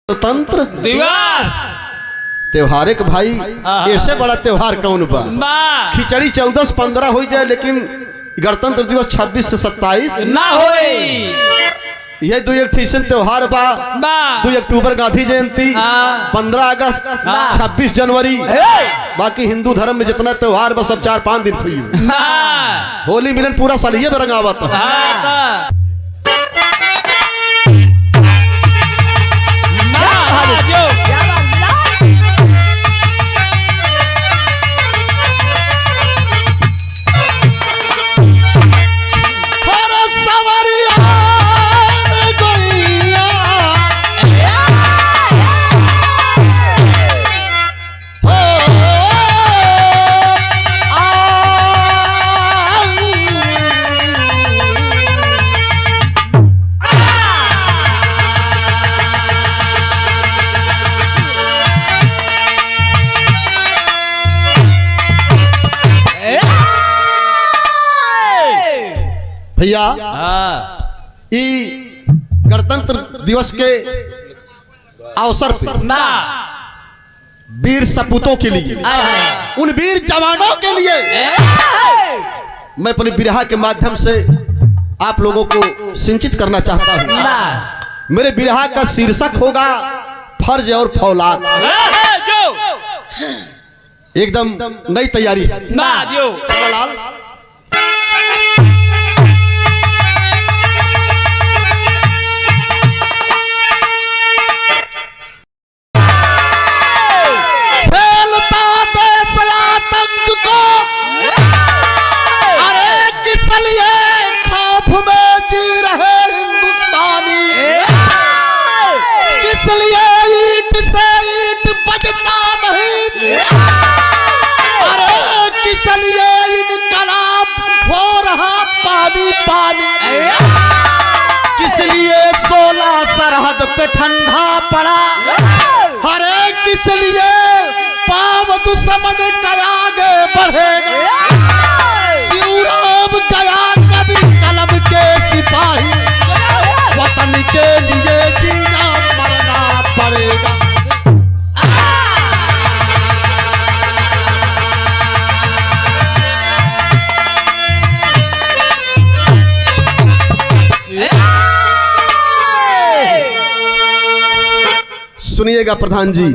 स्वतंत्र दिवस त्योहार एक भाई ऐसे बड़ा त्योहार कौन बा। खिचड़ी 14 से 15 हो जाए लेकिन गणतंत्र दिवस 26 से 27 ना होई। ये 2 अक्टूबर त्योहार बा। 2 अक्टूबर गांधी जयंती, 15 अगस्त, 26 जनवरी। बाकी हिंदू धर्म में जितना त्योहार बस सब 4-5 दिन खुई। होली मिलन पूरा साल ये रंगावत है। भैया गणतंत्र दिवस के अवसर पर वीर सपूतों के लिए, उन वीर जवानों के लिए मैं अपनी बिरहा के माध्यम से आप लोगों को सिंचित करना चाहता हूं। मेरे बिरहा का शीर्षक होगा फर्ज और फौलाद। एकदम नई तैयारी है। किस लिए 16 सरहद पे ठंडा पड़ा, हरे किस लिए पाव दुश्मन गया आगे बढ़ेगा। शिवराम गया कभी कलम के सिपाही, वतन के लिए जीना मरना पड़ेगा। सुनिएगा प्रधान जी,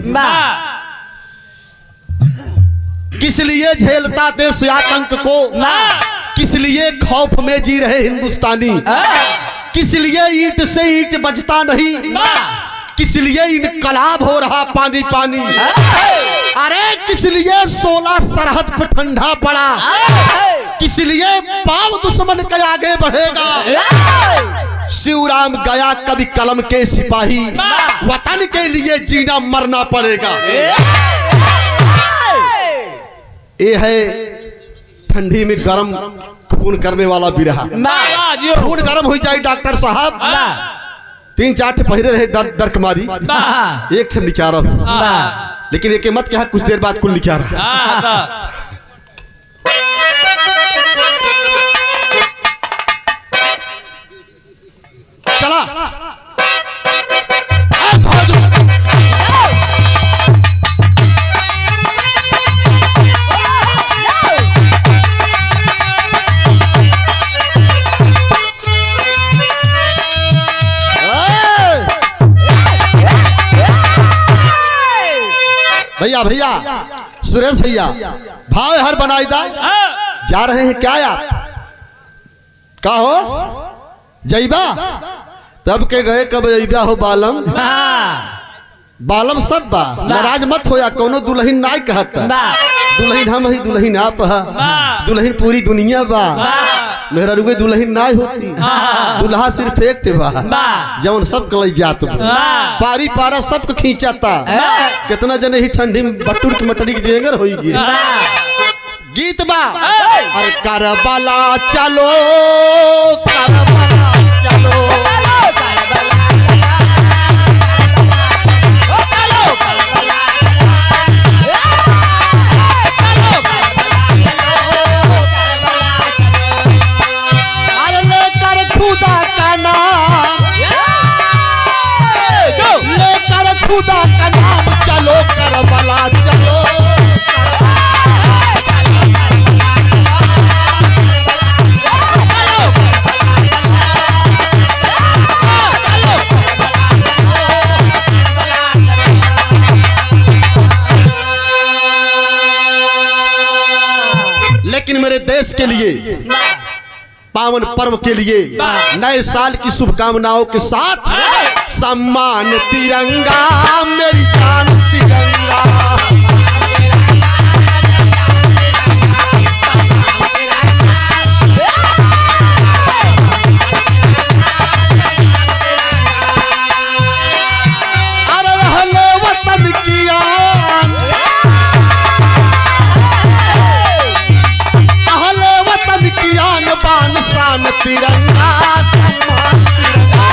किस लिए झेलता देश आतंक को, किस लिए खौफ में जी रहे हिंदुस्तानी, किस लिए ईंट से ईंट बजता नहीं, किस लिए इनकलाब हो रहा पानी पानी, अरे किस लिए 16 सरहद पर ठंडा पड़ा, किस लिए पाव दुश्मन के आगे बढ़ेगा। शिवराम गया कभी कलम के सिपाही, वतन के लिए जीना मरना पड़ेगा। ये है ठंडी में गरम खून करने वाला बिरहा। खून गरम हो जाए डॉक्टर साहब, 3-4 पहिरे रहे डर मारी, एक से लिखा रहा, लेकिन एक मत क्या कुछ देर बाद कुल लिखा रहा। चला भैया भैया सुरेश भैया भाव हर बनाई दा जा रहे हैं क्या यार, का हो जईबा तब के गए कब जईबा हो बालम। बालम सब बा, नाराज मत हो या कोनो दुल्हन ना कहता, दुल्हन हम ही दुल्हन आप, दुल्हन पूरी दुनिया बा, मेरा रुगे दुल्हन ना होती, दुल्हा सिर्फ एक बा जौन सब कल जात बा, पारी पारा सबको खींचाता। कितना जने ही ठंडी में बटुर की मटरी की जेंगर होई गई गीत बा। अरे करबला चलो करबला चलो, लेकिन मेरे देश के लिए पावन पर्व के लिए नए साल की शुभकामनाओं के साथ सम्मान तिरंगा मेरी जान तिरंगा। अरे हले वतन की आन, अहले वतन की आन बान शान तिरंगा सम्मान तिरंगा।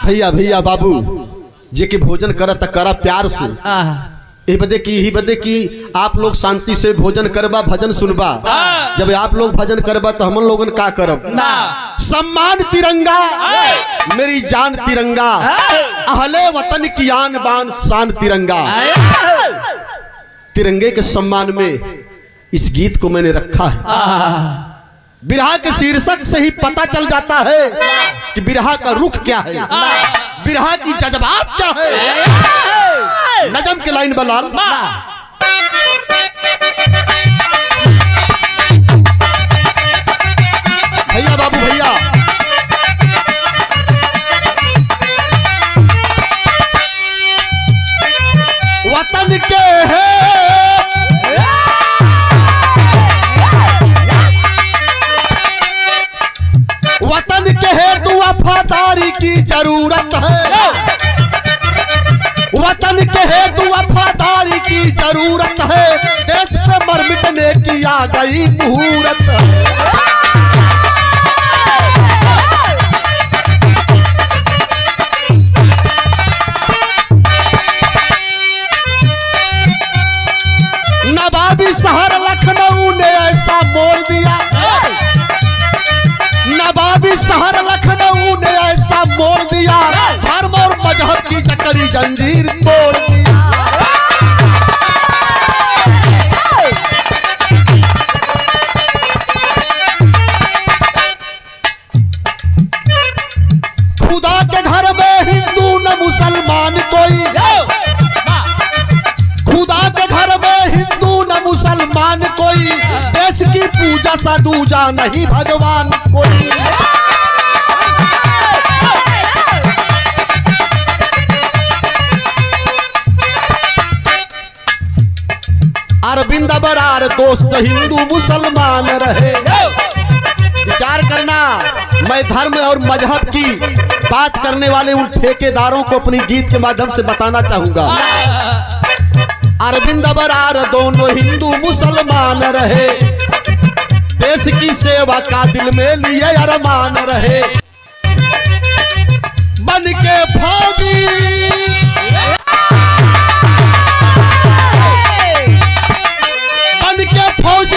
भैया भैया बाबू जे के भोजन करा त करा प्यार से, ही बदे की आप लोग शांति से भोजन करबा भजन सुनबा। जब आप लोग भजन करबा तो हम लोगन का करब। सम्मान तिरंगा मेरी जान तिरंगा, अहले वतन की आन बान शान तिरंगा। तिरंगे के सम्मान में इस गीत को मैंने रखा है। बिरहा के शीर्षक से ही पता चल जाता है कि बिरहा का रुख क्या है, बिरहा की जज्बात क्या है। नजम के लाइन बलाल भैया बाबू भैया वतन के है वतन के हेतु वफादारी की जरूरत है, वतन के हेतु वफादारी की जरूरत है। देश पे मर मिटने की आ गई मुहूर्त। नवाबी शहर लखनऊ ने ऐसा मोड़ दिया, नवाबी शहर लखनऊ ने ऐसा मोड़ दिया, धर्म और मजहब की जकड़ी जंजीर तोड़ दिया। खुदा के घर में हिंदू न मुसलमान कोई, खुदा के घर में हिंदू न मुसलमान कोई, देश की पूजा सा दूजा नहीं भगवान कोई। अरविंद बरार दोस्त हिंदू मुसलमान रहे। विचार करना, मैं धर्म और मजहब की बात करने वाले उन ठेकेदारों को अपनी गीत के माध्यम से बताना चाहूंगा। अरविंद बरार दोनों हिंदू मुसलमान रहे, देश की सेवा का दिल में लिए अरमान रहे। बन के फौजी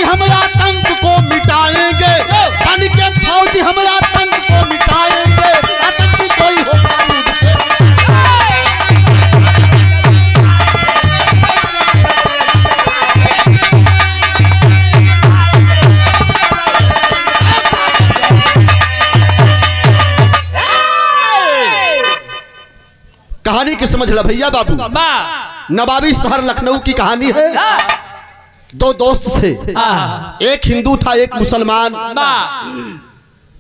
हम आतंक को मिटाएंगे, बन के फौजी हम आतंक को मिटाएंगे। आतंकी कोई हो कहानी की समझ ला भैया बाबू। नवाबी शहर लखनऊ की कहानी है। दो दोस्त थे, एक हिंदू था एक मुसलमान।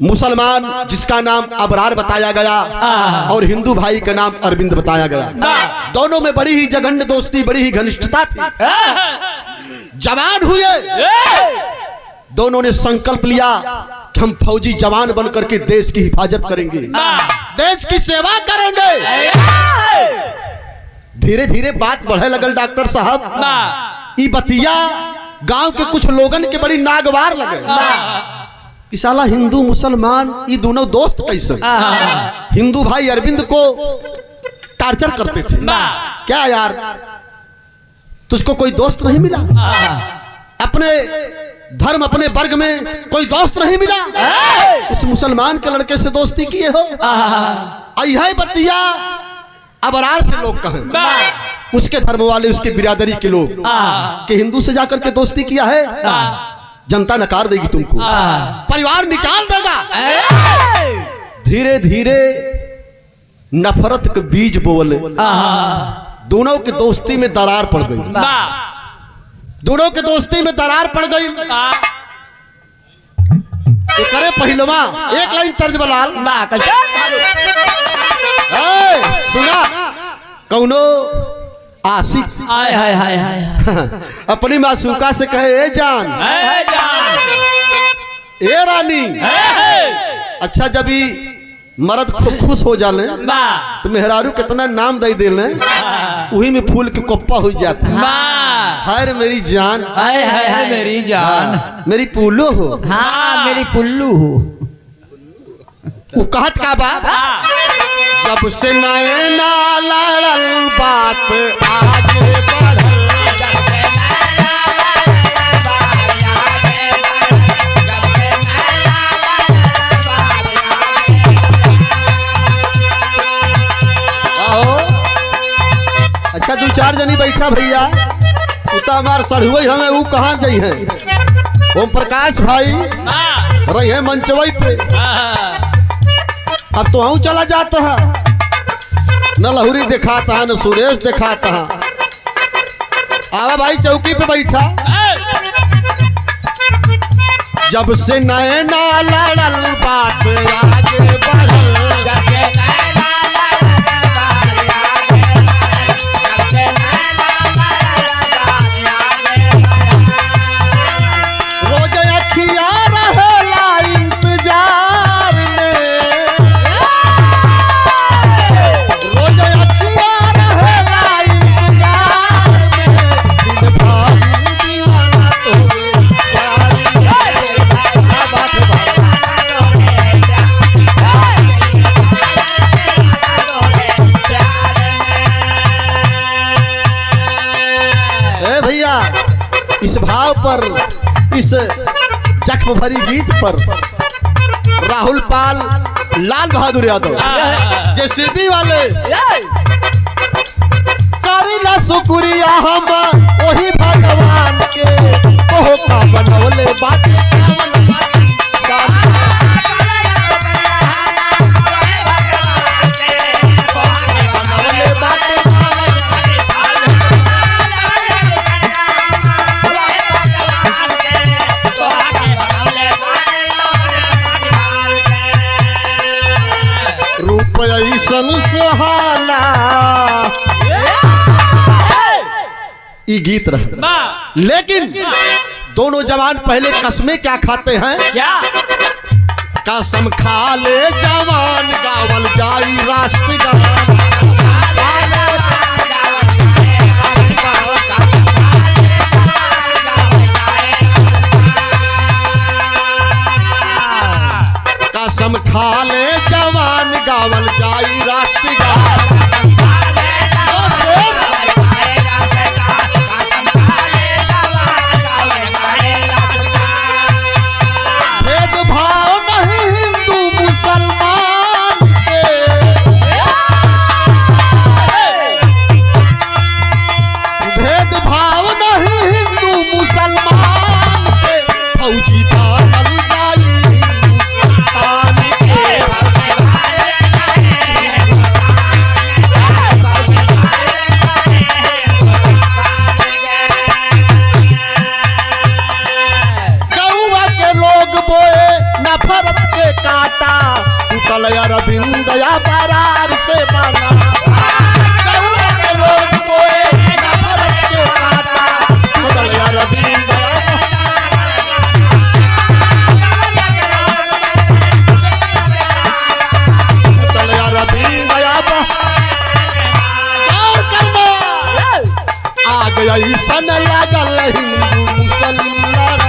मुसलमान जिसका नाम अबरार बताया गया और हिंदू भाई का नाम अरविंद बताया गया। दोनों में बड़ी ही जघन्य दोस्ती, बड़ी ही घनिष्ठता थी। जवान हुए, दोनों ने संकल्प लिया कि हम फौजी जवान बनकर के देश की हिफाजत करेंगे, देश की सेवा करेंगे। धीरे धीरे बात बढ़े लगल डॉक्टर साहब। ई बतिया गांव के कुछ लोगन के बड़ी नागवार लगे कि साला हिंदू मुसलमान ये दोनों दोस्त कैसे। हिंदू भाई अरविंद को टार्चर करते थे, क्या यार तुझको कोई दोस्त नहीं मिला, अपने धर्म अपने वर्ग में कोई दोस्त नहीं मिला, इस मुसलमान के लड़के से दोस्ती किए हो। यह बतिया अबरार से लोग कहें, उसके धर्म वाले उसके बिरादरी के लोग कि हिंदू से जाकर के दोस्ती किया है। जनता नकार देगी तुमको, परिवार निकाल देगा। धीरे धीरे नफरत के बीज बोले, दोनों की दोस्ती में दरार पड़ गई, दोनों की दोस्ती में दरार पड़ गई। ये करे पहलवा एक लाइन तर्ज बलाल सुना, कौनो आशिक हाय हाय हाय हाय अपनी मासूका से कहे ए जान, ए रानी। अच्छा जब ही मर्द खूब खुश हो जाले तो मेहरारू कितना नाम दे देले, वही में फूल के कोप्पा हो जाता है। हाय मेरी जान, हाय हाय हाय मेरी जान, मेरी पुल्लू हो, हाँ मेरी पुल्लू हो। वो कहत का बात, जब से नैना लड़ल बात आगे बढ़ल, अच्छा दो चार जनी बैठा भैया, उता हमार सड़ुई हमें वो कहाँ गई है, ओम प्रकाश भाई रही है मंचवई पे। अब तो हम चला जाता है, न लहुरी दिखाता है न सुरेश दिखाता है। आवा भाई चौकी पे बैठा, जब से नैना लड़ल बात आगे बढ़ल, रोज अखिया रहेला इंतजार में, रोज अखिया रहेला इंतजार में, दिल भाई दीवाना तोरे प्यार में। क्या बात है ए भैया, इस भाव पर, इस जख्म भरी गीत पर राहुल पाल, लाल बहादुर यादव जेसीबी वाले करेला शुक्रिया हम वही भगवान के, ओहो का बनवले बाटे ऐसन सुहाना। ये गीत रहा, लेकिन दोनों जवान पहले कसमें क्या खाते हैं, क्या कसम खा ले जवान गावल जाई राष्ट्रगान, कसम खा ले जवान गावल जाई राष्ट्रगान। भेदभाव नहीं हिंदू मुसलमान के, भेदभाव नहीं हिंदू मुसलमान के, फौजी पागल जाई हिंदुस्तान के। गौवा के लोग बोए नफरत के काटा, टूटल अरविंद या बरार से बना। गौवा के लोग बोए नफरत के काटा, टूटल अरविंद आ गया सन लागल हिंदू मुसलमान।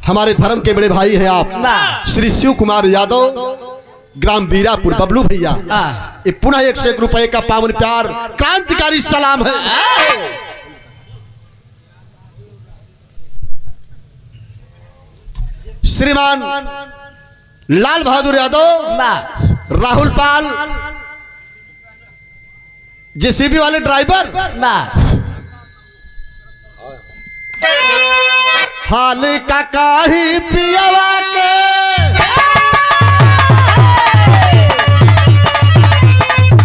हमारे धर्म के बड़े भाई हैं आप वाह। श्री शिव कुमार यादव, ग्राम बीरापुर, बबलू भैया। ये पुनः 101 रुपए का पावन प्यार क्रांतिकारी सलाम है। श्रीमान लाल बहादुर यादव, राहुल पाल, जेसीबी वाले ड्राइवर, हाल का काही पियावा के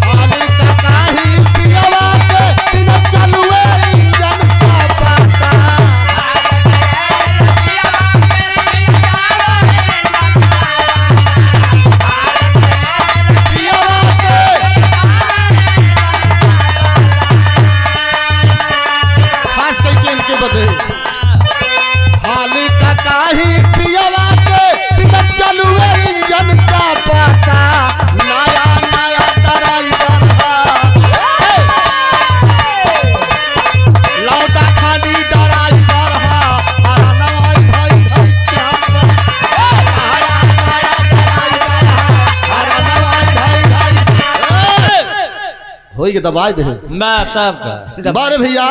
हाल का काही पियावा के बिना चलुए इंजन का पाता पियावा के खास करके इनके बदले हाल का काही पियावा के बिना चलुए इंजन का पाता नया नया ड्राइवर लौटा खाली ड्राइवर हरा नवाई भाई भाई चापा नया नया ड्राइवर हरा नवाई भाई भाई होई के दबाई दे बारे भैया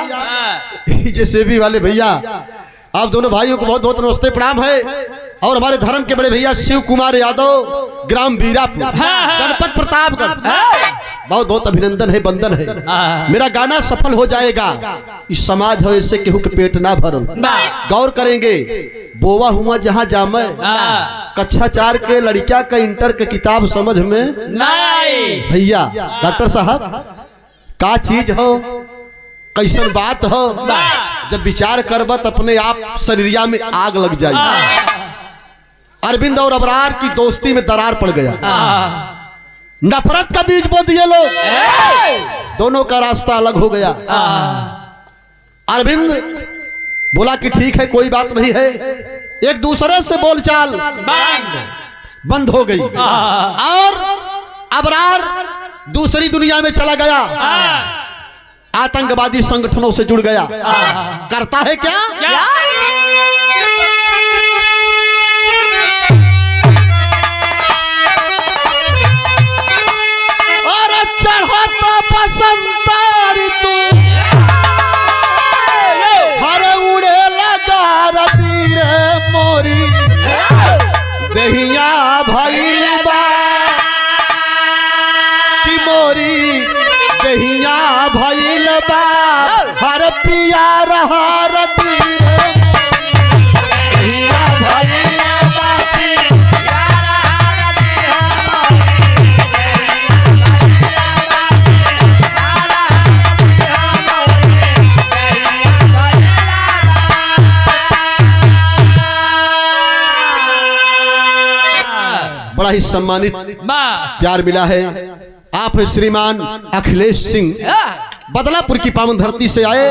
जेसीबी वाले भैया आप दोनों भाइयों को बहुत बहुत नमस्ते प्रणाम है। और हमारे धर्म के बड़े भैया शिव कुमार यादव, ग्राम बीरापुर, गणपत प्रतापगढ़, बहुत बहुत अभिनंदन है, बंदन है। मेरा गाना सफल हो जाएगा। इस समाज हो इससे केहू के पेट ना भरल। गौर करेंगे बोवा हुआ जहाँ जामे कक्षा 4 के लड़किया का इंटर के किताब समझ में भैया डॉक्टर साहब का चीज हो, कैसन बात हो, जब विचार करब तो अपने आप शरीरिया में आग लग जाए। अरविंद और अबरार की दोस्ती में दरार पड़ गया, नफरत का बीज बो दिए लोग, दोनों का रास्ता अलग हो गया। अरविंद बोला कि ठीक है कोई बात नहीं है, एक दूसरे से बोलचाल बंद हो गई और अबरार दूसरी दुनिया में चला गया, आतंकवादी संगठनों से जुड़ गया। करता है क्या? अरे चढ़ता बसंत ऋतु हरे उड़े लगा रती रे मोरी दहिया भइल बा की मोरी दहिया भइल बा हर पिया रहा रती दहिया भइल बा बड़ा ही सम्मानित प्यार मिला है। आप श्रीमान अखिलेश सिंह बदलापुर की पावन धरती से आए,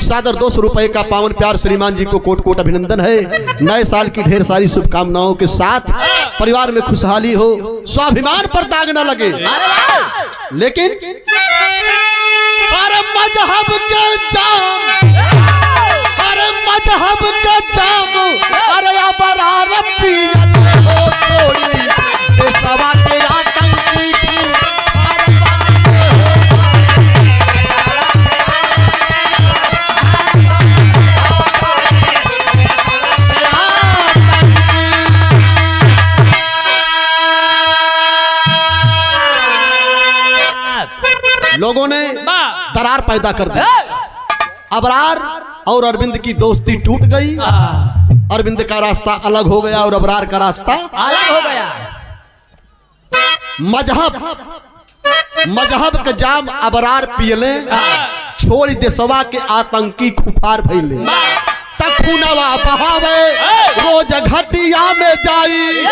सादर 200 रुपए का पावन प्यार श्रीमान जी को कोट कोट अभिनंदन है। नए साल की ढेर सारी शुभकामनाओं के साथ परिवार में खुशहाली हो, स्वाभिमान पर दाग न लगे। लेकिन अरे मजहब के जाम, अरे मजहब के जाम, अरे अबरार पियल हो छोड़ी देशवा के आतंकी लोगों ने दरार पैदा कर दी। अबरार और अरविंद की दोस्ती टूट गई, अरविंद का रास्ता अलग हो गया और अबरार का रास्ता अलग हो गया। मजहब के जाम अबरार पियले, छोड़ देशवा के आतंकी खुफार भइले। तखुनवा बहावे रोज घटिया में जाई,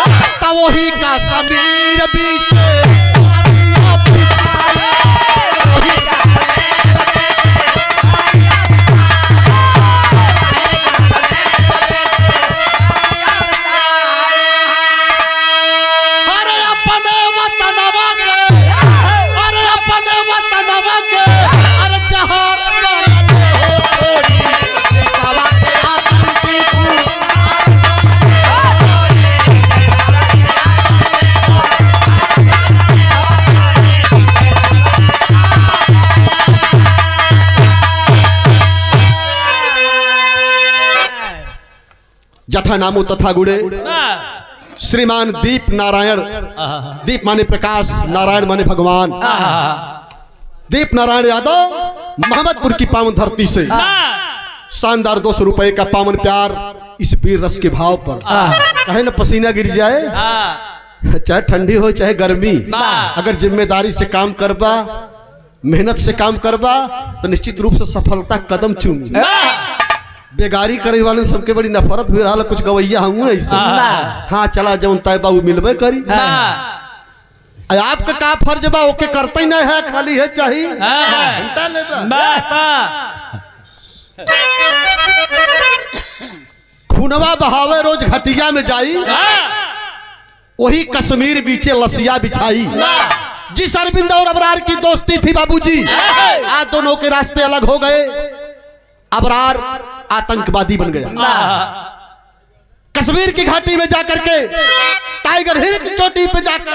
तब वही का समीर बीचे तथा नामो तथा गुणे श्रीमान दीप नारायण, दीप माने प्रकाश, नारायण माने भगवान, दीप नारायण यादव मोहम्मदपुर की पावन धरती से शानदार 200 रुपए का पावन प्यार इस वीर रस के भाव पर कहे न पसीना गिर जाए, चाहे ठंडी हो चाहे गर्मी, अगर जिम्मेदारी से काम करबा, मेहनत से काम करबा तो निश्चित रूप से सफलता कदम चूमी। बेगारी करे वाले सबके बड़ी नफरत हुई रहा, कुछ गवैया हूँ ऐसे। हाँ चला जब तय बाबू मिलबे करी। आपका का फर्ज बा ओके करते ही नहीं है, खाली है चाहिए खूनवा बहावे रोज घटिया में जाई, वही कश्मीर बीचे लसिया बिछाई। जिस अरविंद और अबरार की दोस्ती थी बाबूजी, आज दोनों के रास्ते अलग हो गए। अबरार आतंकवादी बन गया, कश्मीर की घाटी में जाकर के टाइगर हिल की चोटी पे जाकर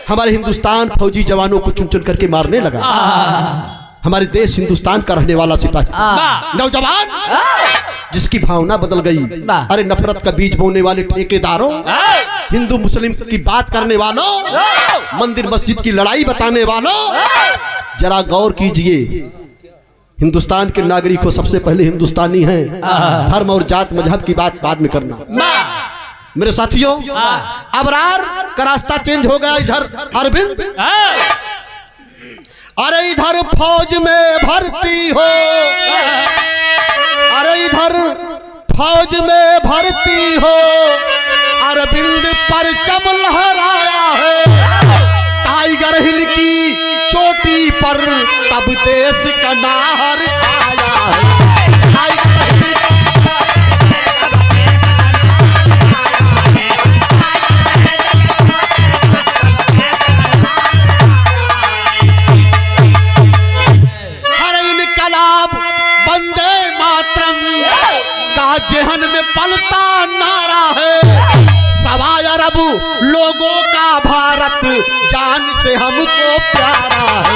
हमारे हिंदुस्तान फौजी जवानों को चुन चुन करके मारने लगा। हमारे देश हिंदुस्तान का रहने वाला सिपाही नौजवान जिसकी भावना बदल गई। अरे नफरत का बीज बोने वाले ठेकेदारों, हिंदू मुस्लिम की बात करने वालों, मंदिर मस्जिद की लड़ाई बताने वालों, जरा गौर कीजिए। हिंदुस्तान के नागरिक हो, सबसे पहले हिंदुस्तानी हैं। धर्म और जात मजहब की बात बाद में करना। मेरे साथियों, अबरार का रास्ता चेंज हो गया। इधर अरविंद, अरे इधर फौज में भर्ती हो, अरे इधर फौज में भर्ती हो, अरविंद परचम लहराया है टाइगर हिल की चोटी पर, तब देश का नाहर आया है। जहन में पलता नारा है, सवा अरब लोगों का भारत जान से हमको प्यारा है।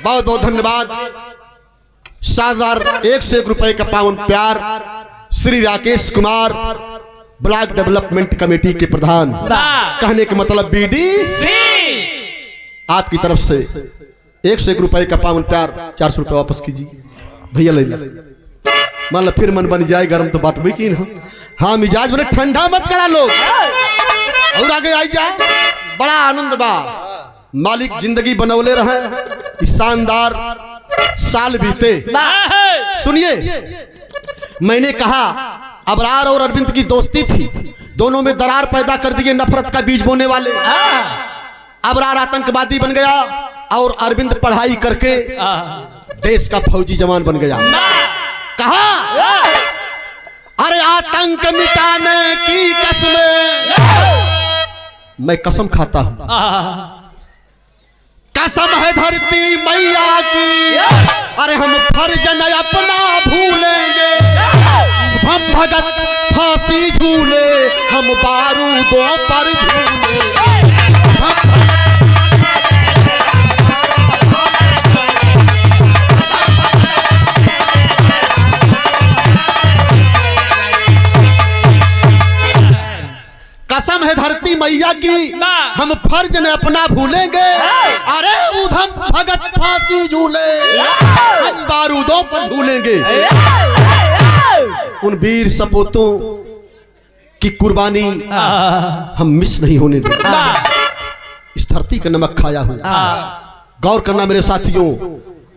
बहुत बहुत धन्यवाद। शानदार 1 से 1 रुपए का पावन प्यार Shri Rakesh Kumar, block development committee के प्रधान। कहने के मतलब BDC आपकी तरफ से 1 से 1 रुपए का पावन प्यार 400 रुपए वापस कीजिए भैया। ले मान लो फिर मन बन जाए गरम तो बात की ना। हाँ मिजाज बने, ठंडा मत करा लोग, और आगे आई जा। बड़ा आनंद बा, मालिक जिंदगी बनौले रहे, शानदार साल बीते। सुनिए, मैंने कहा अबरार और अरविंद की दोस्ती थी, दोनों में दरार पैदा कर दिए नफरत का बीज बोने वाले। अबरार आतंकवादी बन गया और अरविंद पढ़ाई करके देश का फौजी जवान बन गया। कहा अरे आतंक मिटाने की कसमें मैं कसम खाता हूं, कसम है धरती मैया की, अरे हम फर्ज न अपना भूलेंगे। हम भगत फांसी झूले, हम बारूदों पर झूले। कसम है धरती मैया की, हम फर्ज न अपना भूलेंगे। अरे उधम भगत फांसी झूले, हम बारूदों पर झूलेंगे। उन वीर सपूतों की कुर्बानी हम मिस नहीं होने देंगे। इस धरती का नमक खाया हूं। गौर करना मेरे साथियों,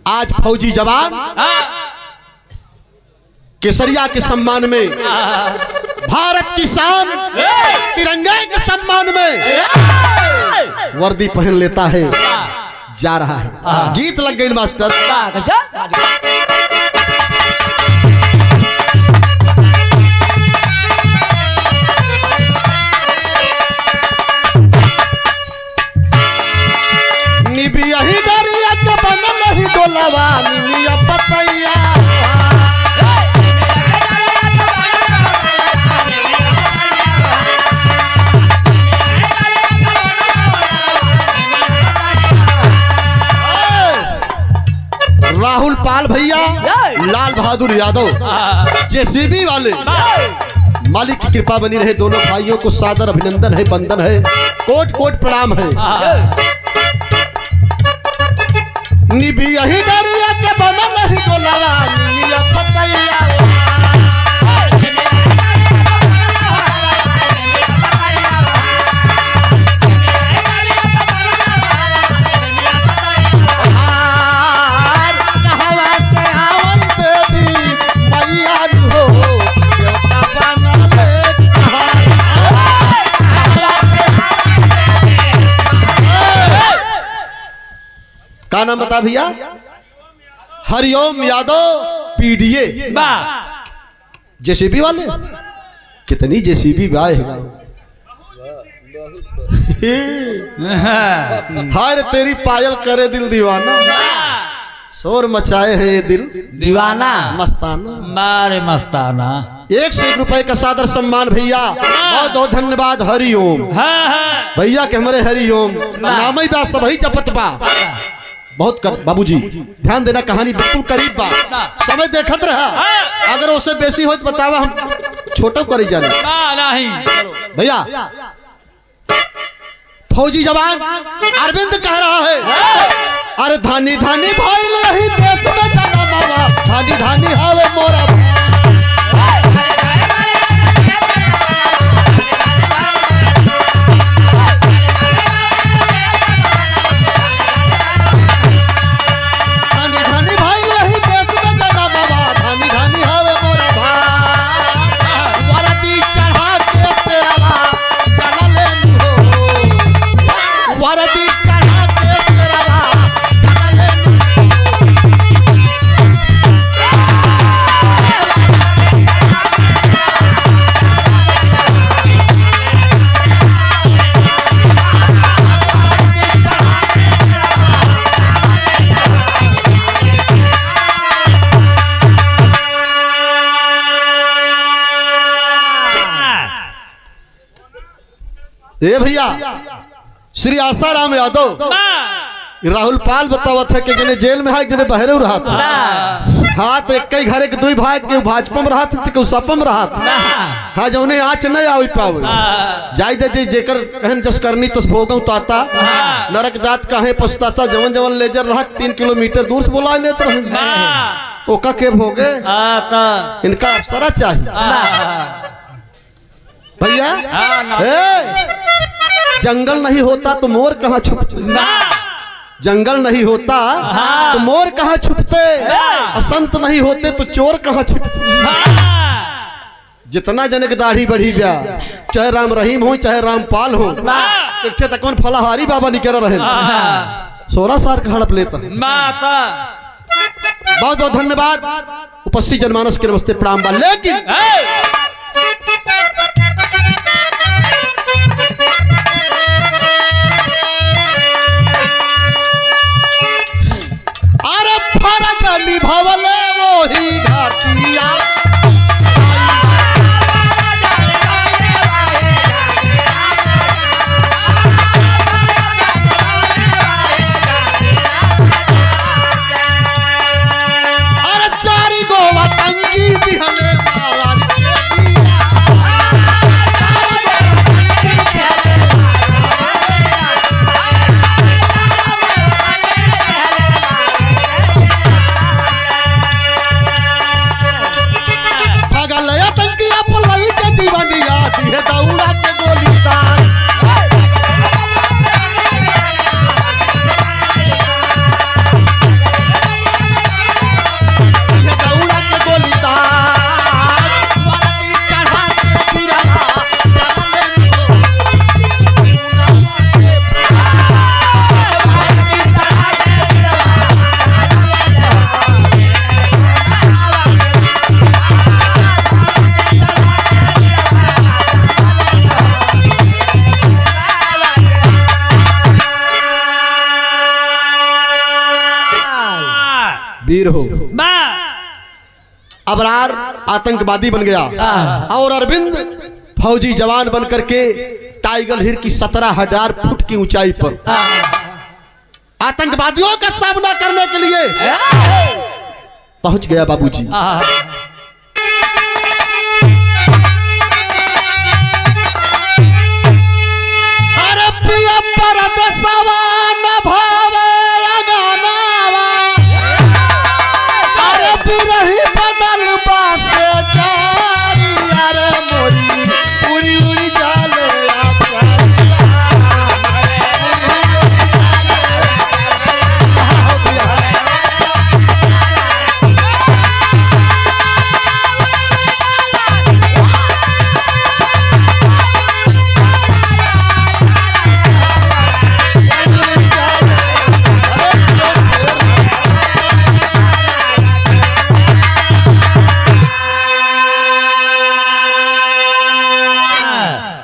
आज फौजी जवान केसरिया के सम्मान में, भारत की शान तिरंगे के सम्मान में वर्दी पहन लेता है, जा रहा है। गीत लग गई मास्टर। निबिया ही डरिया के बनल ही डोलवा, निबिया पतैया बहादुर यादव जेसीबी वाले, मालिक की कृपा बनी रहे। दोनों भाइयों को सादर अभिनंदन है, वंदन है, कोट कोट प्रणाम है। निभी यही डरिया के बनल नहीं गोलावा निया पतैया का नाम बता भैया? हरिओम यादव पीडीए जेसीबी वाले। कितनी जेसीबी बाय हाय तेरी पायल करे दिल दीवाना, शोर मचाए है ये दिल दीवाना मस्ताना। मारे मस्ताना। 101 रुपए का सादर सम्मान भैया, बहुत बहुत धन्यवाद। हरिओम भैया के हमारे हरिओम नाम ही बा सब ही जपत बा। बहुत कर बाबूजी ध्यान देना, कहानी बिल्कुल करीब बा, समय देखत रहा। अगर उससे बेसी हो तो बतावा, हम छोटा करे जाने नहीं भैया। फौजी जवान अरविंद कह रहा है, अरे धानी धानी भाई लही देश में जनमवा, धानी धानी हावे मोरा ए भैया। श्री आसाराम यादव राहुल पाल बतावा था कि जने जेल में है, जने बहरे रहा था। हाँ तो एक घरे के दुई भाई के भाजपा में रहा था, के सपा में रहा था। हाँ जौने आँच नहीं आवी पावे जाय दे जे जेकर कहन जस करनी तस भोगौ ताता, नरक जात काहे पछताता। जवन जवन लेजर रहा 3 किलोमीटर दूर से बुला लेते रहे, ओका के भोगे इनका अफसरा चाहिए भैया। जंगल नहीं होता तो मोर कहाँ छुपते, जंगल नहीं होता तो मोर कहाँ छुपते, और संत नहीं होते तो चोर कहाँ छिपते। जितना जने की दाढ़ी बढ़ी गया, चाहे राम रहीम हो चाहे रामपाल हो, तक फलाहारी बाबा निकल रहे 16 साल का हड़प लेता। बहुत बहुत धन्यवाद उपस्थित जनमानस के नमस्ते प्रणाम बा। लेकिन अरे फरक निभावले वो ही घाटिया, अरे चारी गोवा तंगी दिहले मावारी वीर हो। अबरार आतंकवादी बन गया और अरविंद फौजी जवान बन करके टाइगर हिल की 17,000 फुट की ऊंचाई पर आतंकवादियों का सामना करने के लिए पहुंच गया बाबूजी। अरे पिया परदेसवा न भावे अगनावा, अरे बिरही बनल बासे जारी, अरे मोरी उड़ी उड़ी जाले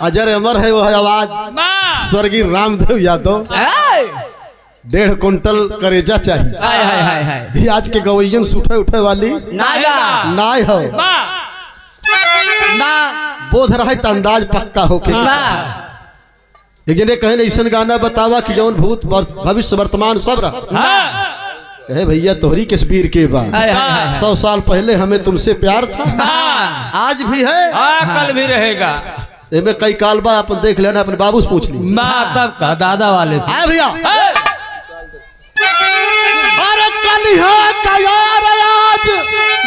अजर अमर है वह आवाज स्वर्गीय रामदेव यादव। 1.5 कुंटल करेजा चाहिए। हाय हाय हाय हाय। ये आज के गवैयन से उठे वाली नाय हो ना बोध रहे त अंदाज पक्का होके। एक जने कहे ऐसा गाना बतावा कि जौन भूत भविष्य वर्तमान सब रहा। कहे भैया तोहरी किसबीर के बाद 100 साल पहले हमें तुमसे प्यार था, आज भी है, कल भी रहेगा। इनमें कई काल बा अपन देख लेना, अपने बाबू से पूछ ली। तब का दादा वाले से आए भैया। अरे कलिहा का यार आज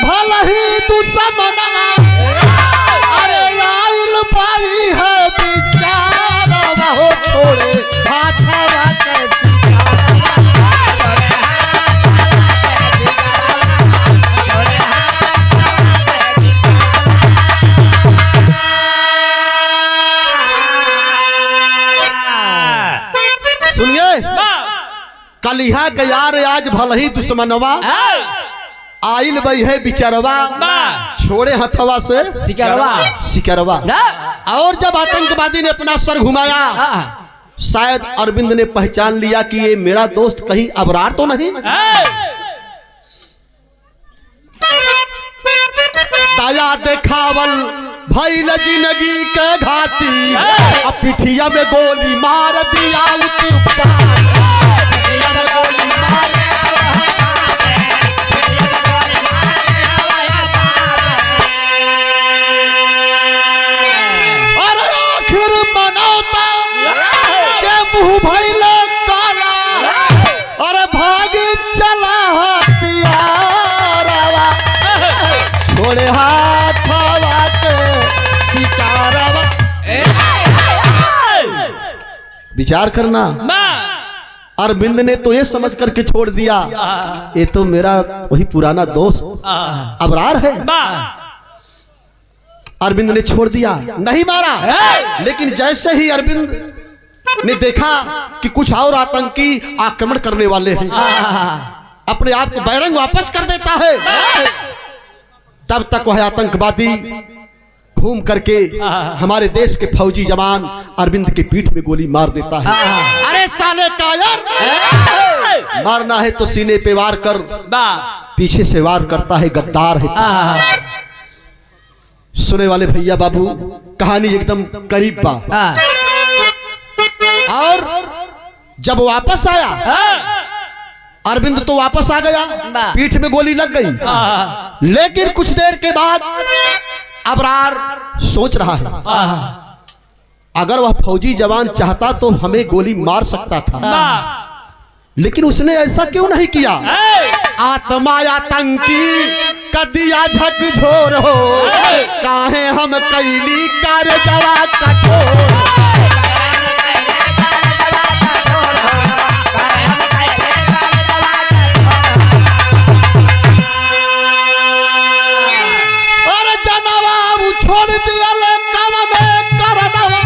भला ही तू समना, अरे आइल पाई है बिचारा हो छोड़े हाथवा कैसी कलिहा के यार आज भल ही दुश्मनवा, आइल बई है बिचरवा छोड़े हथवा से सिकरवा। और जब आतंकवादी ने अपना सर घुमाया, शायद अरविंद ने पहचान लिया कि ये मेरा दोस्त कहीं अबरार तो नहीं। दया देखावल भइल जिंदगी के घाती, अब पिठिया में गोली मार दिया उत्पात। और आखिर मनौता के मुंह भइले काला, अरे भागी चला हथियारवा छोड़े हाथवा के शिकारवा। विचार करना, अरविंद ने तो ये समझ करके छोड़ दिया ये तो मेरा वही पुराना दोस्त अबरार है। अरविंद ने छोड़ दिया, नहीं मारा, लेकिन जैसे ही अरविंद ने देखा कि कुछ और आतंकी आक्रमण करने वाले हैं, अपने आप को बैरंग वापस कर देता है। तब तक वह आतंकवादी घूम करके हमारे देश के फौजी जवान अरविंद के पीठ में गोली मार देता है। अरे साले कायर, मारना है तो सीने पे वार कर, पीछे से वार करता है गद्दार है। सुने वाले भैया बाबू, कहानी एकदम करीब बा। और जब वापस आया अरविंद तो वापस आ गया, पीठ में गोली लग गई। लेकिन कुछ देर के बाद अबरार सोच रहा है, अगर वह फौजी जवान चाहता तो हमें गोली मार सकता था, लेकिन उसने ऐसा क्यों नहीं किया। आत्मा आतंकी कदिया झकझोर हो, काहे हम कैली कर जवा कठोर। छोड़ दिया ले कवने करनवा,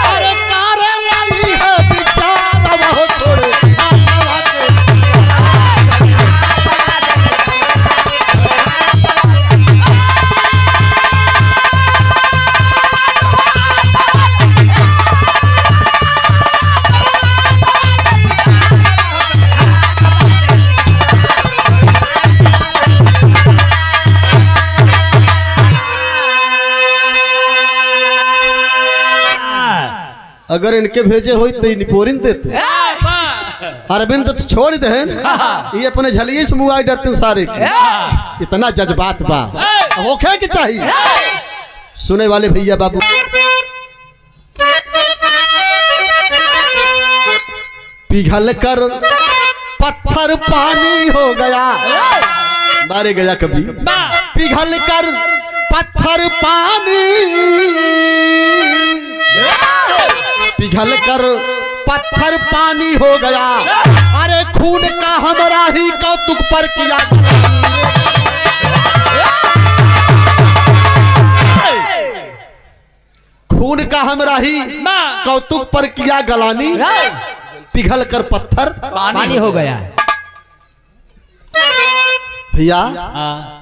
अरे कारे लाई है बिचारा वो छोड़े हाथवा के। अगर इनके भेजे हो तो निपोरिन देते, अरविंद तो छोड़ दे ये अपने झलिए से मुआ डरते सारे के। इतना जज्बात बा होखे के चाहिए। सुने वाले भैया बाबू, पिघल कर पत्थर पानी हो गया, मारे गया कभी, पिघल कर पत्थर पानी, पिघल कर पत्थर पानी हो गया, अरे खून का हमरा ही कौतुक पर किया, खून का हमरा ही कौतुक पर किया गलानी, पिघल कर पत्थर पानी हो गया। भैया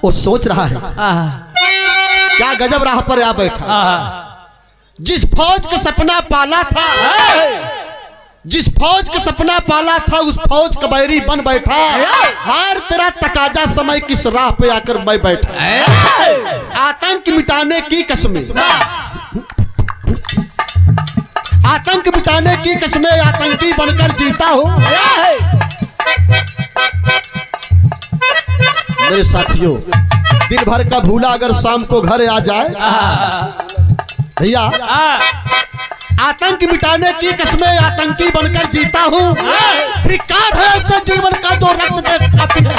वो सोच रहा है क्या गजब राह पर आ बैठा। जिस फौज का सपना पाला था, जिस फौज का सपना पाला था, उस फौज का बैरी बन बैठा। हार तेरा तकाजा समय किस राह पे आकर मैं बैठा। आतंक मिटाने की कसमें, आतंक मिटाने की कसमें आतंकी बनकर जीता हूं। मेरे साथियों, दिन भर का भूला अगर शाम को घर आ जाए, भैया आतंक मिटाने की कसमें आतंकी बनकर जीता हूं। धिक्कार है ऐसे जीवन का जो रक्त देश का पीता।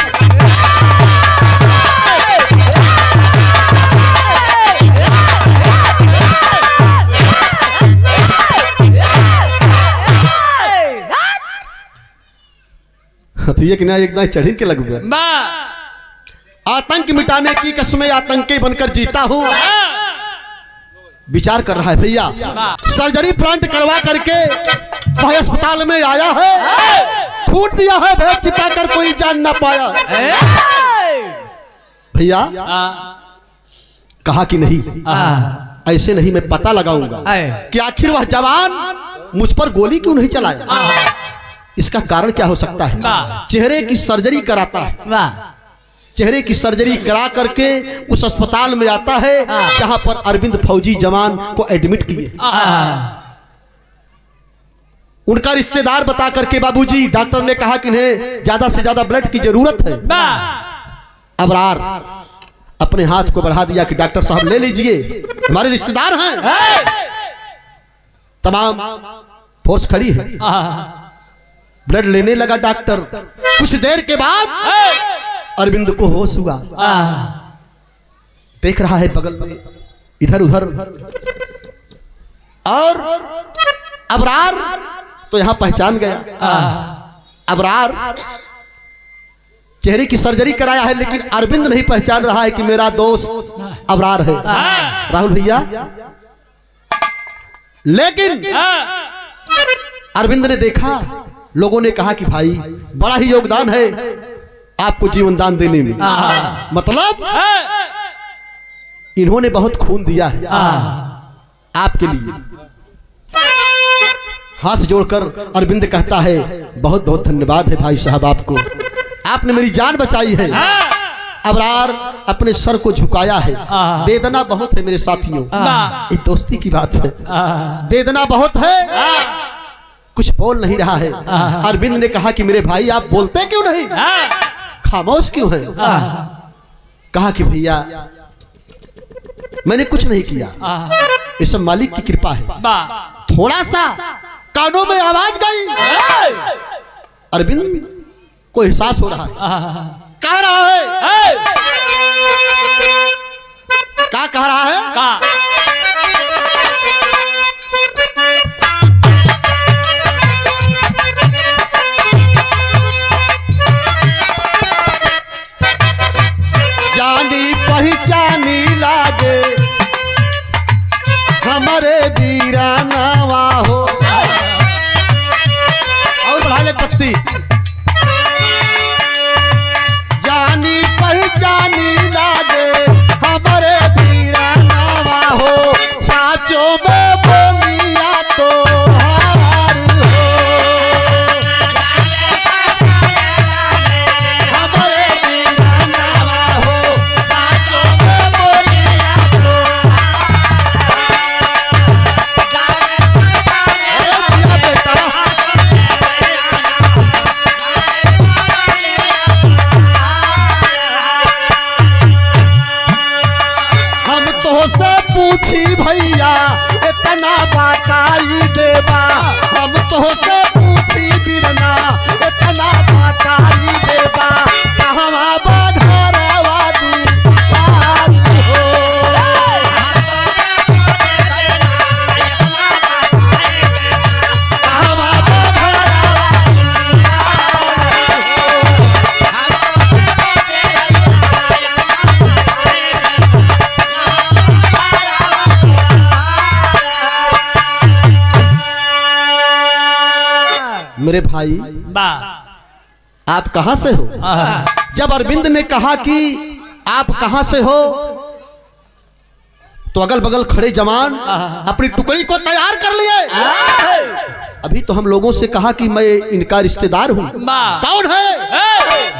ये कि ना एकदम चढ़ी के लग गया। आतंक मिटाने की कसमें आतंकी बनकर जीता हूं। विचार कर रहा है भैया, सर्जरी प्लांट करवा करके भाई अस्पताल में आया है, छूट दिया है भेद छिपा कर कोई जान ना पाया। भैया कहा कि नहीं, ऐसे नहीं, मैं पता लगाऊंगा कि आखिर वह जवान मुझ पर गोली क्यों नहीं चलाया। इसका कारण क्या हो सकता है। चेहरे की सर्जरी कराता है, चेहरे की सर्जरी करा करके उस अस्पताल में आता है जहां पर अरविंद फौजी जवान को एडमिट किए। उनका रिश्तेदार बता करके बाबूजी डॉक्टर ने कहा कि इन्हें ज्यादा से ज्यादा ब्लड की जरूरत है। अबरार अपने हाथ को बढ़ा दिया कि डॉक्टर साहब ले लीजिए, हमारे रिश्तेदार हैं। तमाम फोर्स खड़ी है, ब्लड लेने लगा डॉक्टर। कुछ देर के बाद अरविंद को होश हुआ, देख रहा है बगल में इधर उधर, और अबरार तो यहां पहचान गया। अबरार चेहरे की सर्जरी कराया है, लेकिन अरविंद नहीं पहचान रहा है कि मेरा दोस्त अबरार है, राहुल भैया। लेकिन अरविंद ने देखा, लोगों ने कहा कि भाई बड़ा ही योगदान है आपको जीवन दान देने में, मतलब इन्होंने बहुत खून दिया है आपके लिए। हाथ जोड़कर अरविंद कहता है बहुत बहुत धन्यवाद है भाई साहब, आपको, आपने मेरी जान बचाई है। अबरार अपने सर को झुकाया है। वेदना बहुत है मेरे साथियों, ये दोस्ती की बात है, वेदना बहुत है, कुछ बोल नहीं रहा है। अरविंद ने कहा कि मेरे भाई आप बोलते क्यों नहीं, खामोश क्यों है। कहा कि भैया मैंने कुछ नहीं किया, ये सब मालिक की कृपा है। थोड़ा सा कानों में आवाज गई, अरविंद को एहसास हो रहा है। कह रहा है, क्या कह रहा है, जानी पहचानी लागे हमारे वीरानावा हो। और बढ़ा ले पत्ती, जानी पहचानी लागे हमारे वीरानावा हो, साचों में बोलिया तो हार हो। हमारे वीरानावा हो, साचों में बोलिया तो पूछी भैया इतना बताई देबा हम तो से पूछी बिरना इतना बताई देबा कहवा बघरवा दुआर हो कहवा बघरवा मेरे भाई आप कहां से हो? जब अरविंद ने कहा कि आप कहां से हो तो अगल बगल खड़े जवान अपनी टुकड़ी को तैयार कर लिए। अभी तो हम लोगों से कहा कि मैं इनका रिश्तेदार हूं। कौन है?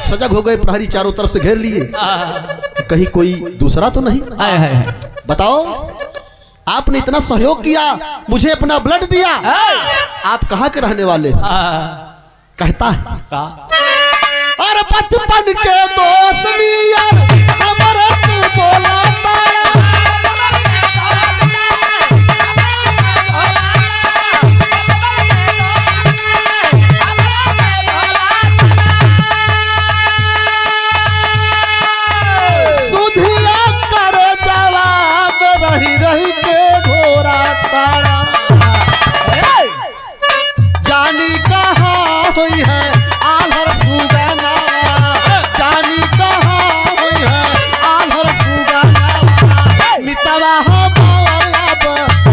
सजग हो गए, प्रहरी चारों तरफ से घेर लिए। कहीं कोई दूसरा तो नहीं? बताओ, आपने इतना सहयोग किया, मुझे अपना ब्लड दिया, आप कहाँ के रहने वाले हैं? कहता है और बचपन के दोस्त यार हमारे तू बोला तारा सुधिया कर जवाब रही रही के घोरा तारा जानी कहाँ हुई है आल्हर सुगाना जानी कहाँ हुई है आल्हर सुगाना मितवा हो बावला बरात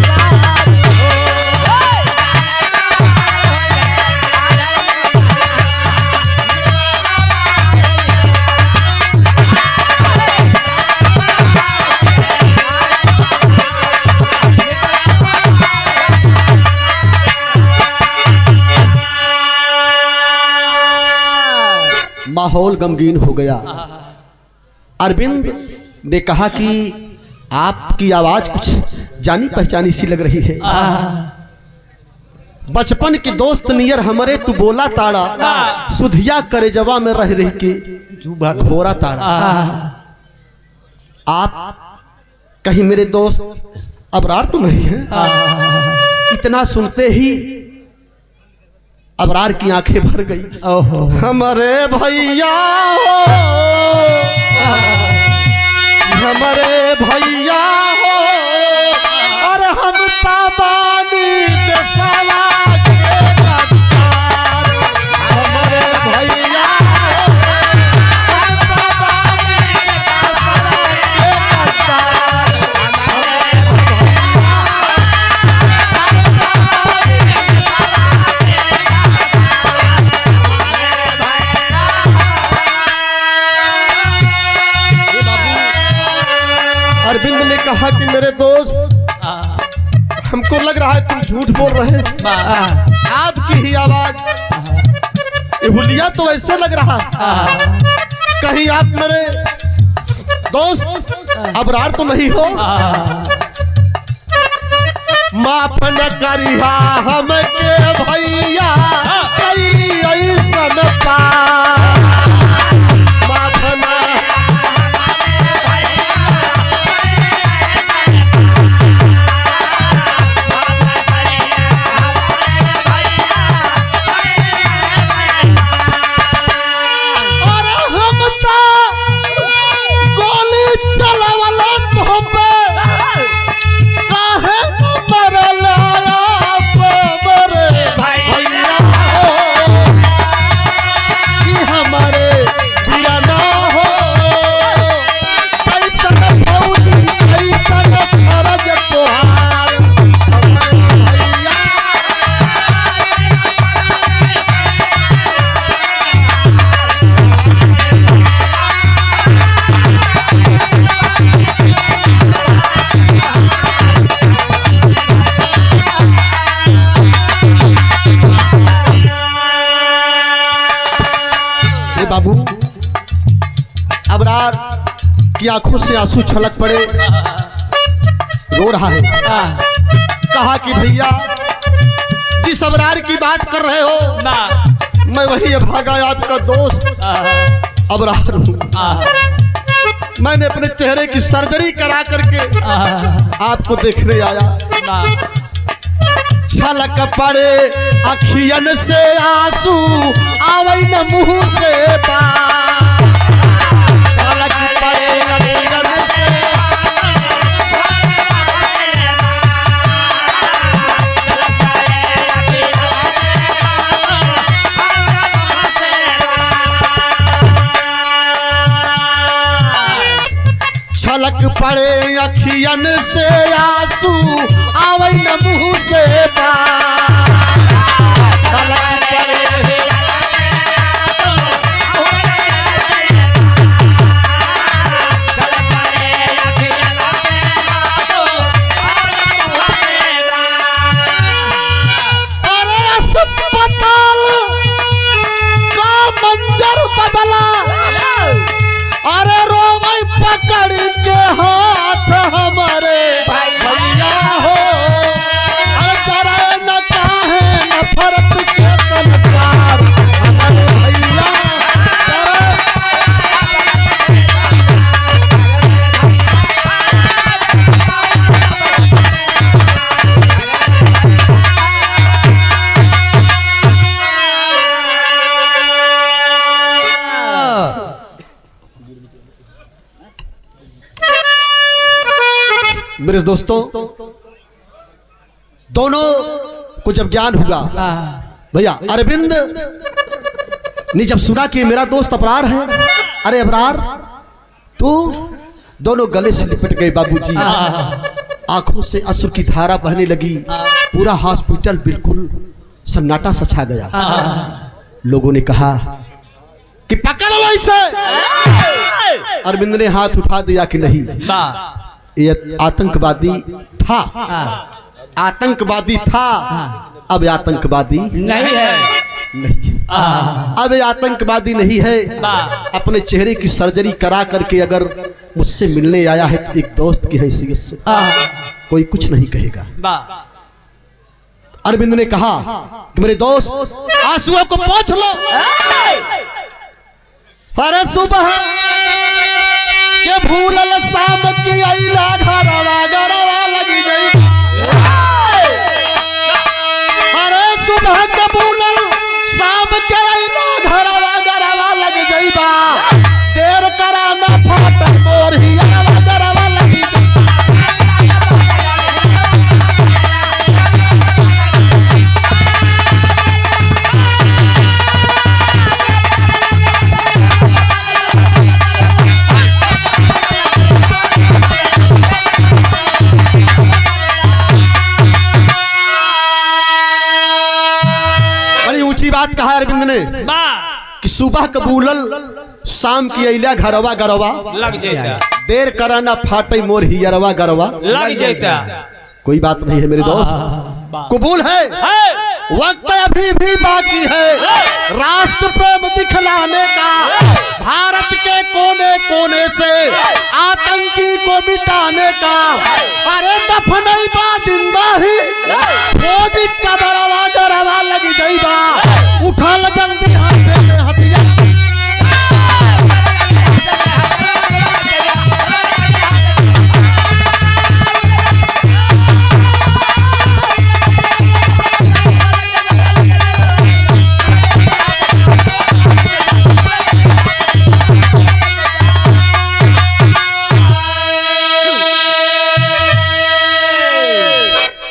माहौल गमगीन हो गया। अरविंद ने कहा कि आपकी आवाज कुछ जानी पहचानी सी लग रही है। बचपन की दोस्त नियर हमरे तू बोला ताड़ा सुधिया करे जवा में रह रही के घोरा ताड़ा। आप कहीं मेरे दोस्त अबरार तो नहीं है? इतना सुनते ही अबरार की आंखें भर गई। हमारे भैया हो हमारे भैया हो और हम ताबानी देशवा के गद्दार हमारे भैया हो हम ताबानी देशवा के गद्दार अरविंद ने कहा कि मेरे दोस्त हमको लग रहा है तुम झूठ बोल रहे हैं। आपकी ही आवाज ये हुलिया तो ऐसे लग रहा कहीं आप मेरे दोस्त अबरार तो नहीं हो? माफ न करिहा हमके भैया कैली ऐसन पार माफ न बाबू अबरार की आंखों से आंसू छलक पड़े, रो रहा है। कहा कि भैया जिस अबरार की बात कर रहे हो मैं वही भागा आपका दोस्त अबरार हूं। मैंने अपने चेहरे की सर्जरी करा करके आपको देखने आया। छलक पड़े अखियन से आंसू आवै न मुंह से बात। छलक पड़े अखियन से छलक पड़े अखियन से आंसू आवै न मुंह से बात। छलक पड़े अरे अस्पताल का मंजर बदला। अरे रोवै पकड़ के हाथ हमारे भैया हो। अरे जरा न काहे नफरत के संसार हमारे भैया। मेरे दोस्तों, दोनों को जब ज्ञान हुआ भैया, अरविंद ने जब सुना कि मेरा दोस्त अपरार है, अरे अबरार, तो दोनों गले से लिपट गए बाबूजी। आंखों से अश्रु की धारा बहने लगी। पूरा हॉस्पिटल बिल्कुल सन्नाटा सा छा गया। लोगों ने कहा कि पकड़ लो इसे। अरविंद ने हाथ उठा दिया कि नहीं, ये आतंकवादी था, आतंकवादी था, अब आतंकवादी नहीं है, नहीं, अब ये आतंकवादी नहीं है। अपने चेहरे की सर्जरी करा करके अगर मुझसे मिलने आया है तो एक दोस्त की हैसियत से कोई कुछ नहीं कहेगा। अरविंद ने कहा कि मेरे दोस्त आंसुओं को पोंछ लो। अरे सुबह के भूलल शाम की आइला घरवा गरवा लगी गई। अरे सुबह के भूलल शाम के आइला घरवा गरवा लग गई बा। देर करा ना फाट मोर ही गरवा गरवा लगी गई। बात कहा अरविंद ने कि सुबह कबूलल शाम की अइला घरवा गरवा लग जाता। देर कराना फाटे मोर हियरवा गरवा लग जाता। कोई बात नहीं है मेरे दोस्त, कबूल है, वक्त अभी भी बाकी है राष्ट्र प्रेम दिखलाने का। भारत के कोने कोने से आतंकी को मिटाने का। अरे दफनई बा जिंदा ही फौजी का बरवा गरवा लगी गई बा। उठा ल जल्दी हाथ में हथियार।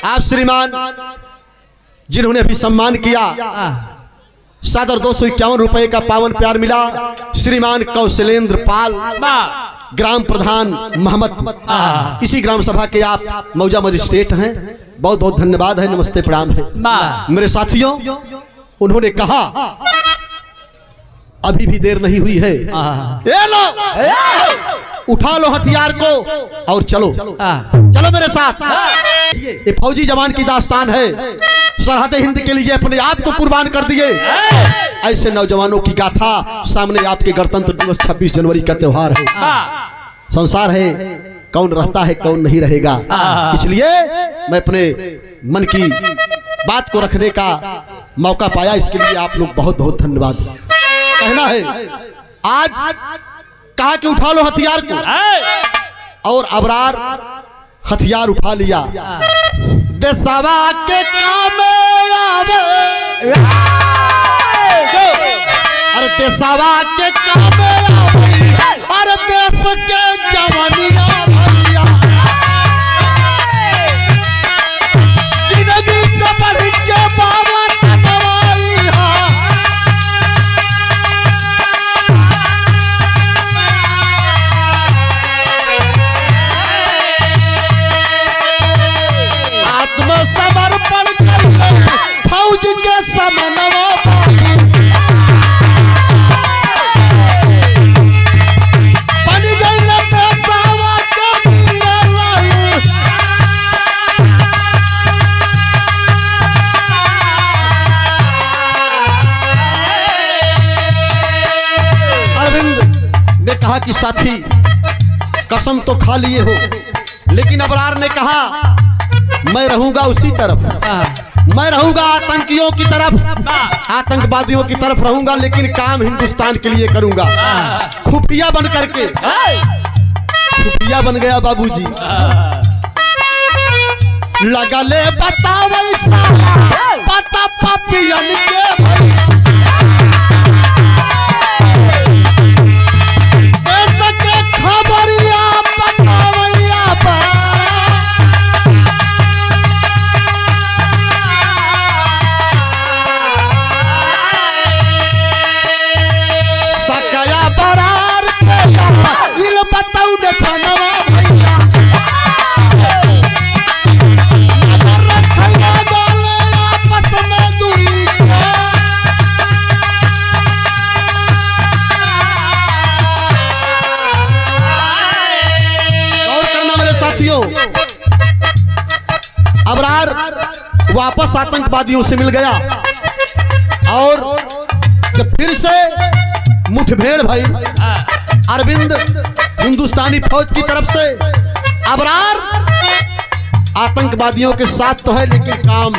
आप श्रीमान जिन्होंने अभी सम्मान किया, सादर 251 रुपए का पावन प्यार मिला। श्रीमान कौशलेंद्र पाल, ग्राम प्रधान मोहम्मद, इसी ग्राम सभा के आप मौजा मजिस्ट्रेट हैं। बहुत बहुत धन्यवाद है, नमस्ते प्रणाम है। मेरे साथियों, उन्होंने कहा अभी भी देर नहीं हुई है, ये लो उठा लो हथियार को और चलो चलो मेरे साथ। ये फौजी जवान की दास्तान है, सरहद हिंद के लिए अपने आप को कुर्बान कर दिए। ऐसे नौजवानों की गाथा सामने आपके गणतंत्र दिवस 26 जनवरी का त्योहार है। संसार है, कौन रहता है कौन नहीं रहेगा, इसलिए मैं अपने मन की बात को रखने का मौका पाया। इसके लिए आप लोग बहुत बहुत धन्यवाद कहना है। आज कहा कि उठा लो हथियार को, और अबरार हथियार उठा लिया। देशवा के काम आवे, अरे देशवा के काम आवे, अरे देश के जवानिया भैया, जिंदगी से बढ़ के बाबा कटवाई हा। आत्मसमर्पण कर फौज के समनवा बन गई न पेशावा के दिया लालू। अरविंद ने कहा कि साथी कसम तो खा लिए हो, लेकिन अबरार ने कहा मैं रहूंगा उसी तरफ, मैं रहूंगा आतंकियों की तरफ, आतंकवादियों की तरफ रहूंगा, लेकिन काम हिंदुस्तान के लिए करूंगा। खुफिया बन करके खुफिया बन गया बाबूजी। लगा ले बतावे पता पापियन के भाई, के खबरिया बतावैया बारा। सकया बरार के इल बताऊ न छनवा भैया, अगर रखना डाले आपस में दूरी के। और करना मेरे साथियों, अबरार वापस आतंकवादियों से मिल गया और जब फिर से मुठभेड़ भाई अरविंद हिंदुस्तानी फौज की तरफ से, अबरार आतंकवादियों के साथ तो है लेकिन काम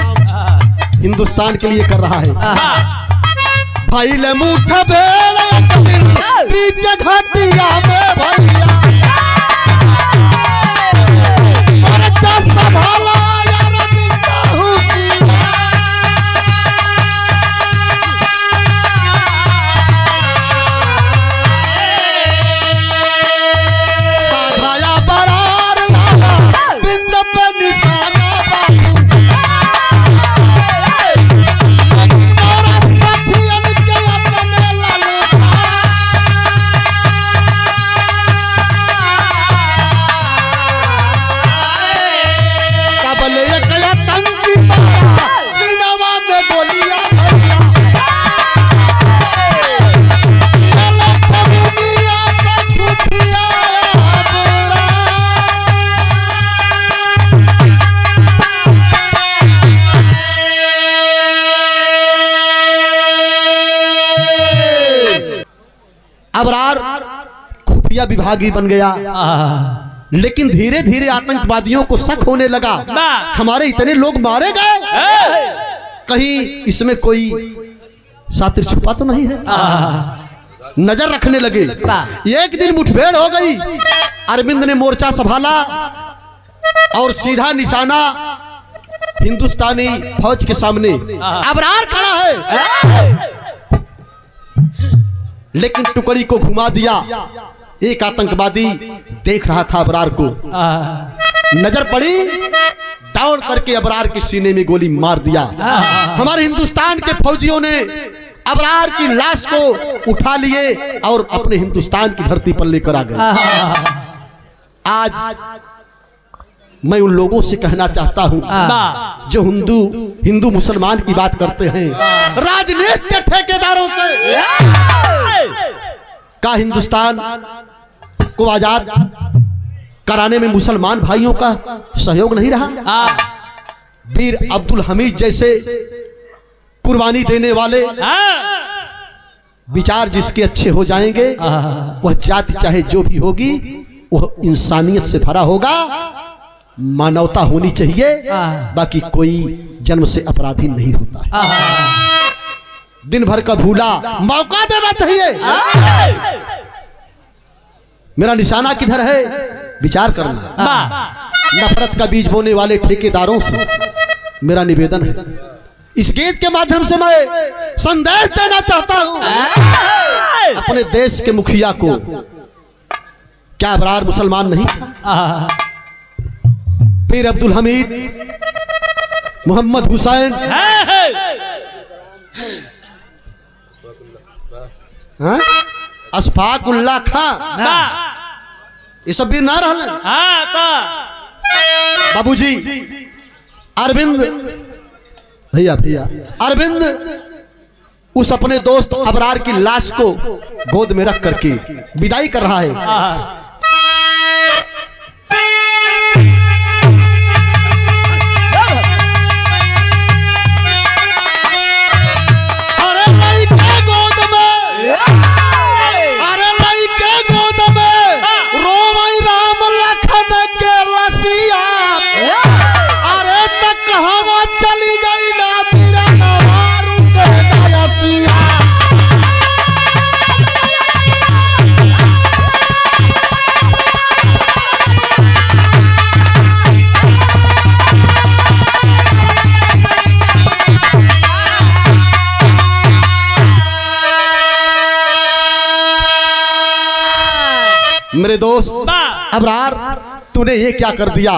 हिंदुस्तान के लिए कर रहा है। भाई ले मुठभेड़ बीच घाटिया में भैया, और संभाला अबरार खुफिया विभागी बन गया, लेकिन धीरे धीरे आतंकवादियों को शक होने लगा हमारे इतने लोग मारे गए, कहीं इसमें कोई सातिर छुपा तो नहीं है। नजर रखने लगे। एक दिन मुठभेड़ हो गई, अरविंद ने मोर्चा संभाला और सीधा निशाना हिंदुस्तानी फौज के सामने। अबरार खड़ा है लेकिन टुकड़ी को घुमा दिया। एक आतंकवादी देख रहा था अबरार को, नजर पड़ी, दौड़ करके अबरार के सीने में गोली मार दिया। हमारे हिंदुस्तान के फौजियों ने अबरार की लाश को उठा लिए और अपने हिंदुस्तान की धरती पर लेकर आ गए। आज मैं उन लोगों से कहना चाहता हूं जो हिंदू मुसलमान की बात करते हैं, राजनीति के ठेकेदारों से का हिंदुस्तान को आजाद कराने में मुसलमान भाइयों का सहयोग नहीं रहा। वीर अब्दुल हमीद जैसे कुर्बानी देने वाले विचार जिसके अच्छे हो जाएंगे, वह जाति चाहे जो भी होगी वह इंसानियत से भरा होगा, मानवता होनी चाहिए, बाकी कोई जन्म से अपराधी नहीं होता। दिन भर का भूला मौका देना चाहिए। मेरा निशाना किधर है विचार करना। वाह नफरत का बीज बोने वाले ठेकेदारों से मेरा निवेदन है, इस गीत के माध्यम से मैं संदेश देना चाहता हूं अपने देश के मुखिया को। क्या अबरार मुसलमान नहीं था? पीर अब्दुल हमीद, मोहम्मद हुसैन, हाँ? अशफाकुल्लाह खां, ये सब भी ना रहल। बाबूजी अरविंद भैया अरविंद उस अपने दोस्त अबरार की लाश को गोद में रख करके विदाई कर रहा है। मेरे दोस्त अबरार, तूने ये क्या कर दिया,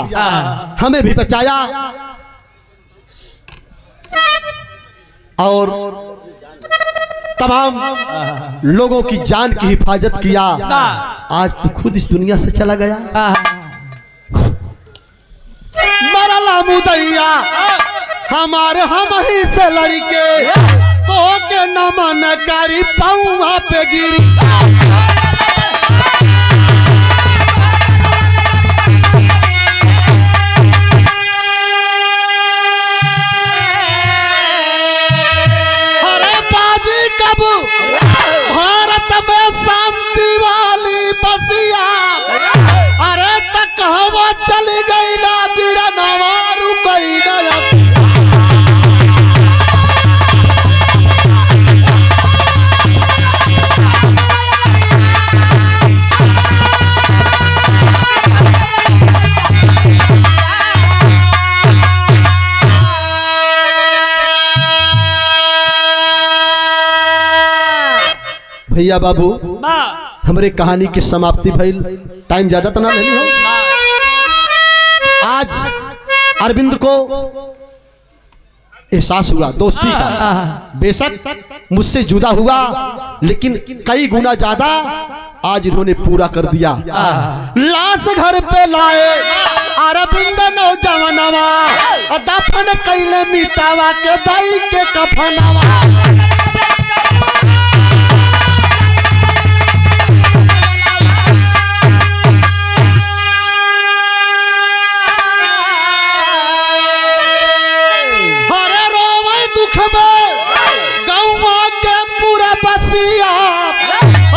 हमें भी बचाया और तमाम लोगों की जान की हिफाजत किया। आज तू खुद इस दुनिया से चला गया। मरला मुदैया हमारे हम ही से लड़के तो के नमन करी पौआ पे गिरी। भारत में शांति वाली बसिया, अरे तक हवा चली गई ना बीरा नवारू गई ना। भैया बाबू, हमरे कहानी की समाप्ति भइल। टाइम ज्यादा तो ना लेनी हो। आज अरविंद को एहसास हुआ दोस्ती का। बेशक मुझसे जुदा हुआ, लेकिन कई गुना ज्यादा आज इन्होंने पूरा कर दिया। लाश घर पे लाए अरविंद नौजवानवा, दफन कैले मितावा के दाई के कफनवा।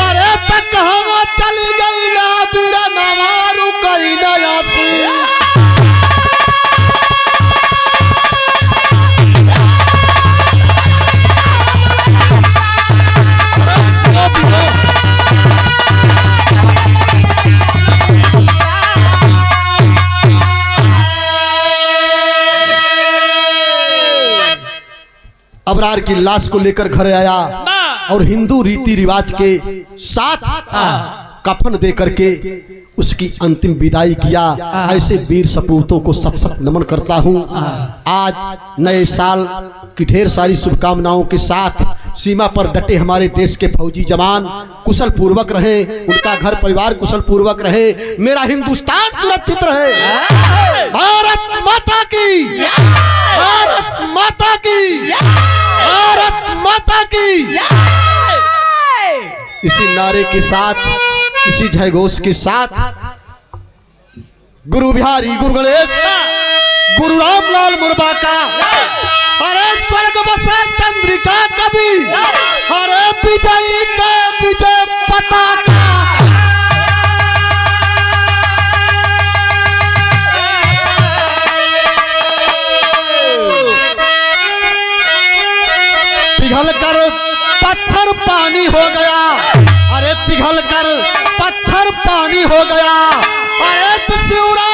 अरे तक हम चली गई ना बीरा नवारू कई नयासी। अबरार की लाश को लेकर घर आया और हिंदू रीति रिवाज के साथ कफन दे करके उसकी अंतिम विदाई किया। ऐसे वीर सपूतों को सत सत नमन करता हूँ। आज नए साल की ढेर सारी शुभकामनाओं के साथ सीमा पर डटे हमारे देश के फौजी जवान कुशल पूर्वक रहे, उनका घर परिवार कुशल पूर्वक रहे, मेरा हिंदुस्तान सुरक्षित रहे। भारत माता की, भारत माता की, भारत माता की। इसी नारे के साथ, इसी जयघोष के साथ गुरु बिहारी, गुरु गणेश, गुरु रामलाल मुर्बा का, अरे स्वर्ग बसा चंद्रिका कवि, अरे विजयी का विजय पताका। पिघल कर पत्थर पानी हो गया, अरे पिघल कर पत्थर पर पानी हो गया। अरे तो शिवराज